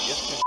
Если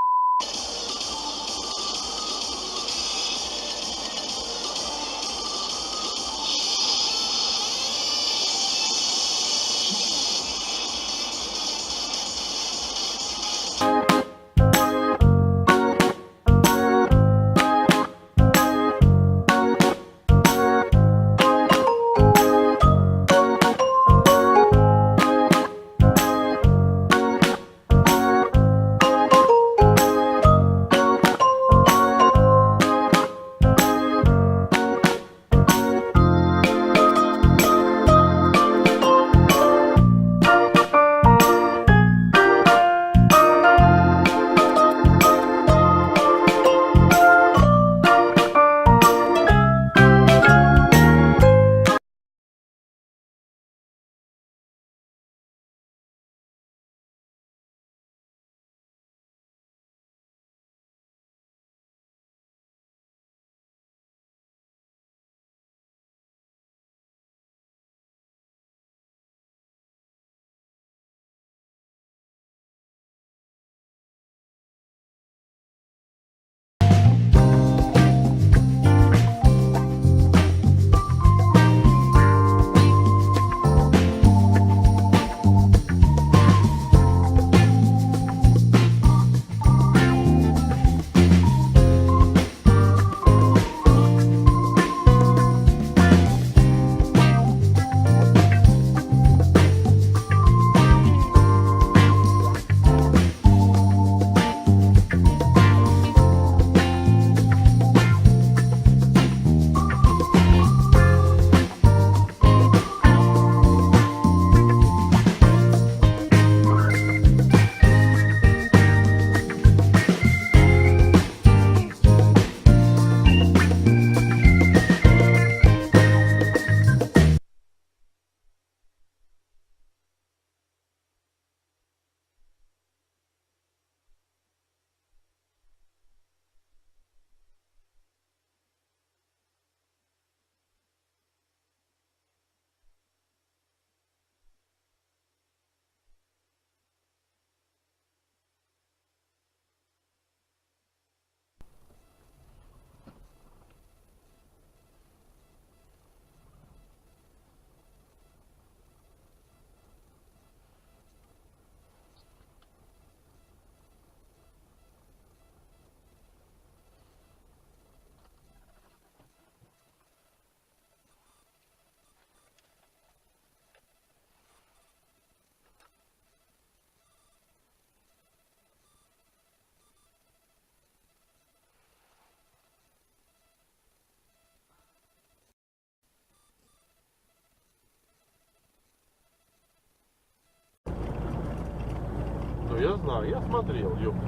я знаю, я смотрел, ёпта.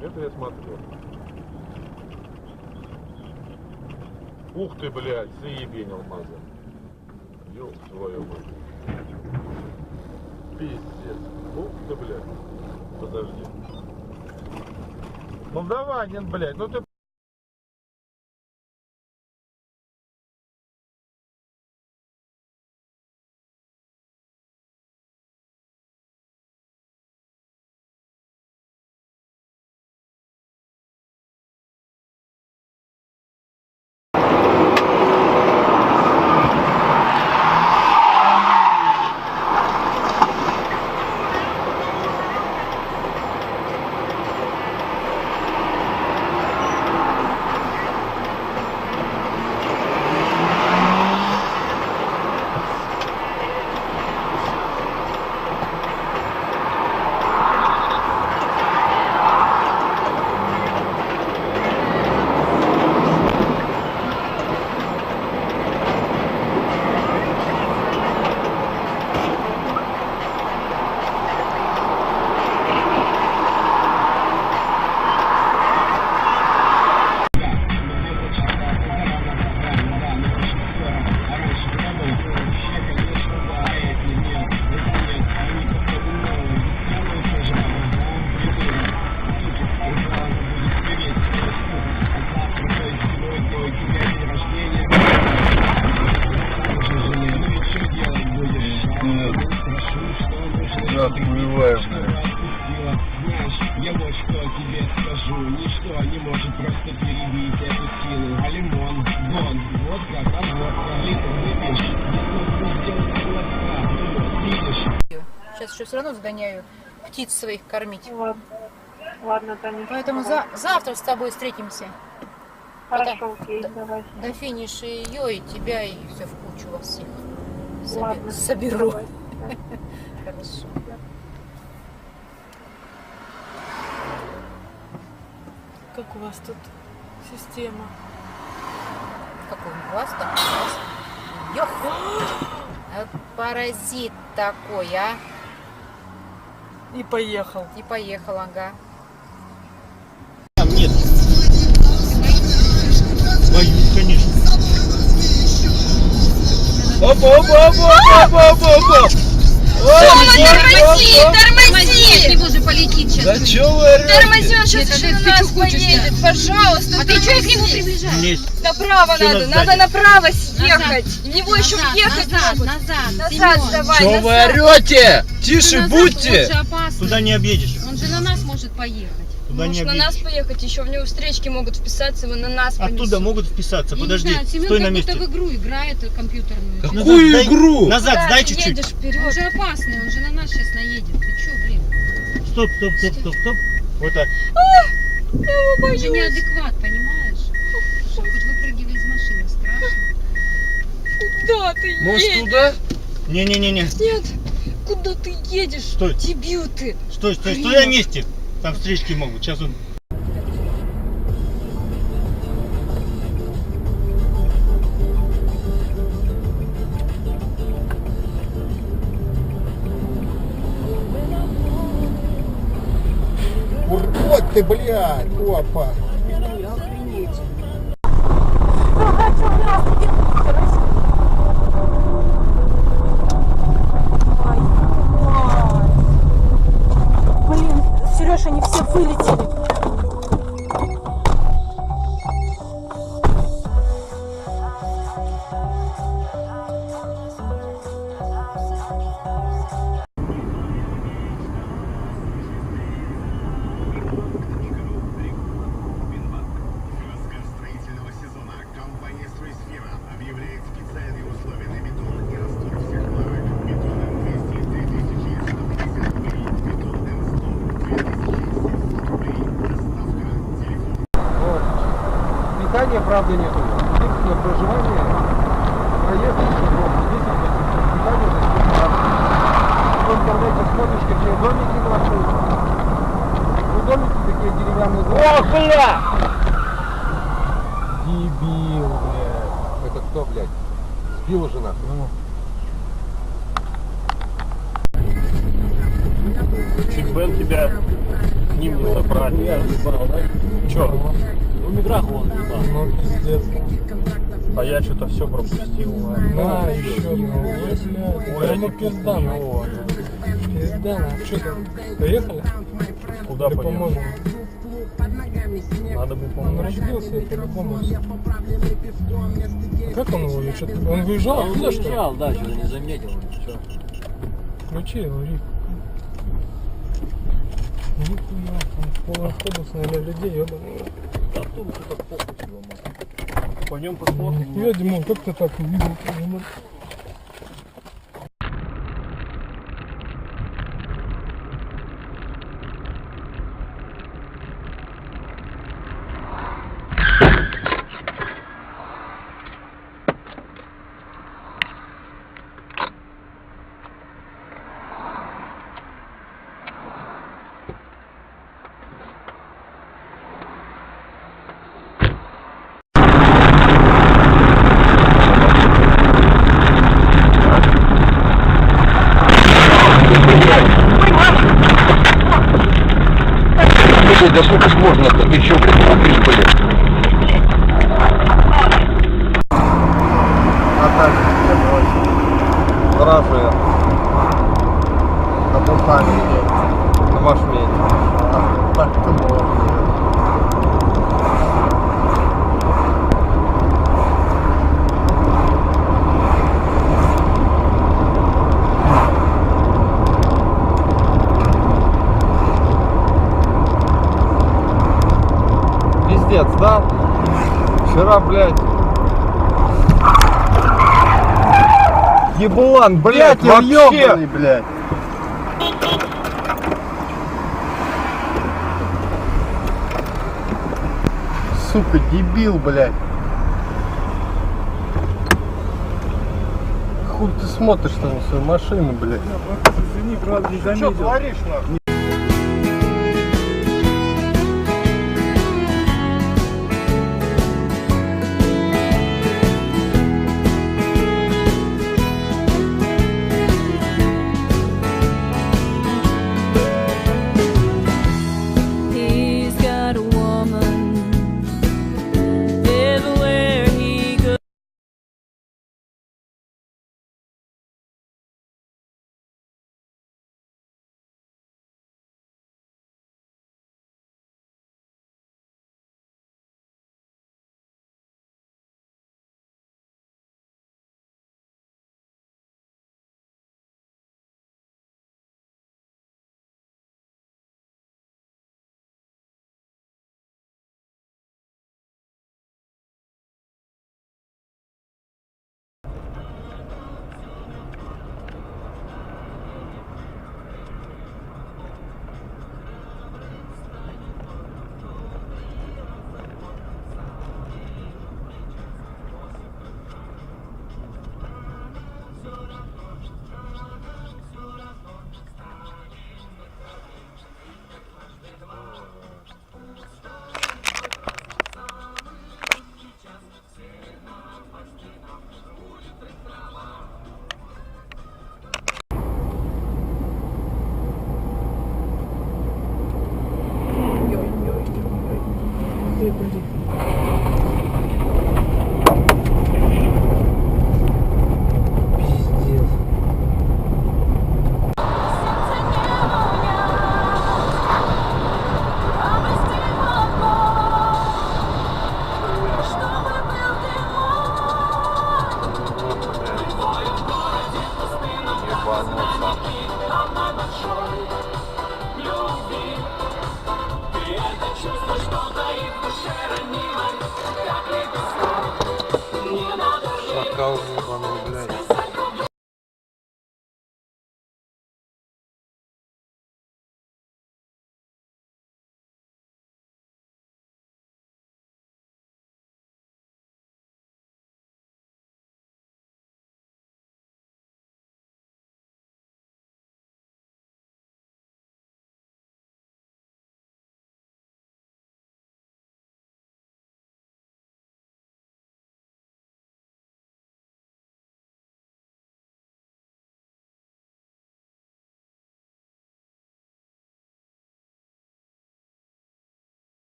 Это я смотрел. Ух ты, блядь, заебень алмаза. Ёб твою мать. Пиздец. Ух ты, блядь. Подожди. Молдаванин, блядь, ну ты... Убиваем. Я вот что тебе скажу, ничто не может просто перебить эту силу. А лимон, вон, водка, там водка, литр выпьешь, сделать глотка, видишь. Сейчас еще все равно загоняю птиц своих кормить. Ладно, ладно, Таня. Поэтому завтра с тобой встретимся. Хорошо, окей, давай. До финиша ее и тебя, и все в кучу вас всех. Ладно, Соберу. давай. Хорошо. Как у вас тут система? Какой у вас там? Ёх! Вот паразит такой, а! И поехал. И поехал, ага. Там нет. Боюсь, конечно. Опа! Тормози! От него же полетит сейчас. Да чё вы орёте? Тормози, он сейчас на нас поедет, пожалуйста. А ты чё к нему приближаешь? Есть. Направо Всё надо, сзади. надо направо съехать. В него еще въехать могут. Назад. Назад давай, Чё вы орёте? Тише будьте! Туда не объедешь. Он же на нас может поехать. Туда не Может на нас объедешь. поехать, еще в него встречки могут вписаться, его на нас Оттуда понесут. могут вписаться. Я Подожди, не знаю, Семен стой на как месте. будто в игру играет компьютерную. Назад Какую сдай- игру? Назад, Куда сдай ты чуть-чуть. едешь Он вперед. же опасный, он же на нас сейчас наедет. Ты чё, блин? Стоп. Вот так. Я его Он боюсь. же неадекват, понимаешь? Что хоть выпрыгивай из машины, страшно. Куда ты Может едешь? туда? Не-не-не. Нет, куда ты едешь? Стой. Дебил ты. Стой на месте. Там встречки могут. Сейчас он... Вот ты, блядь, опа. Блин, Сереж, они все вылетели. Строительного сезона компания «Стройсфера» объявляет специальные условия на бетон и раствор всех марок. Бетон М200 3150 рублей, бетон М100 2700 рублей. Доставка. Телефон. Питания, правда, нету. Единственное проживание, проезд, питание за 7 В интернете смотришь, какие домики наши. Ну, домики такие деревянные. О, бля! Дебил, блядь. Это кто, блядь? Сбил уже нахуй. Чуть Бен тебя к ним не забрали. Я ебал, да? Чё? Ну, Миграх вон ебал. Ну, пиздец. А я что-то все пропустил. Да, еще, блядь. Ой, Да ну пизда, ну. Пизда, ну. Что там? Поехали? Куда Или поехали? поможем? Надо бы Он помочь. разбился, и по-любому. Как он его? Он выезжал? Он Откуда, что ли? уезжал, да, что-то не заметил. Чё? Включи его, Рик. Нихуя, там полный автобус, наверное, людей, ебаный. Автобус это похуй его, пойдем посмотрим. Нихуя, Димон, как ты так увидел? Да сколько ж можно? Ты чё, блядь, смотришь, блядь? Сразу я на Бухане, на Машмете. Так это было. конец, да? Вчера, блядь. Еблан, блядь, вообще. блядь. Сука, дебил, блядь. Хуй ты смотришь там на свою машину, блядь. Извини, правда, не Что заметил. творишь, нахуй?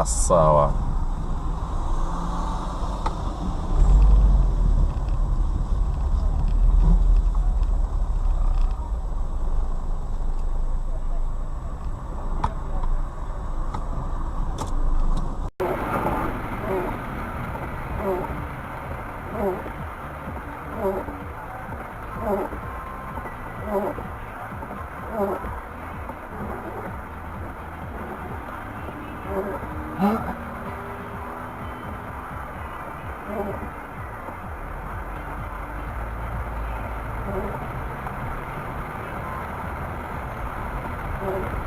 Красава. Oh.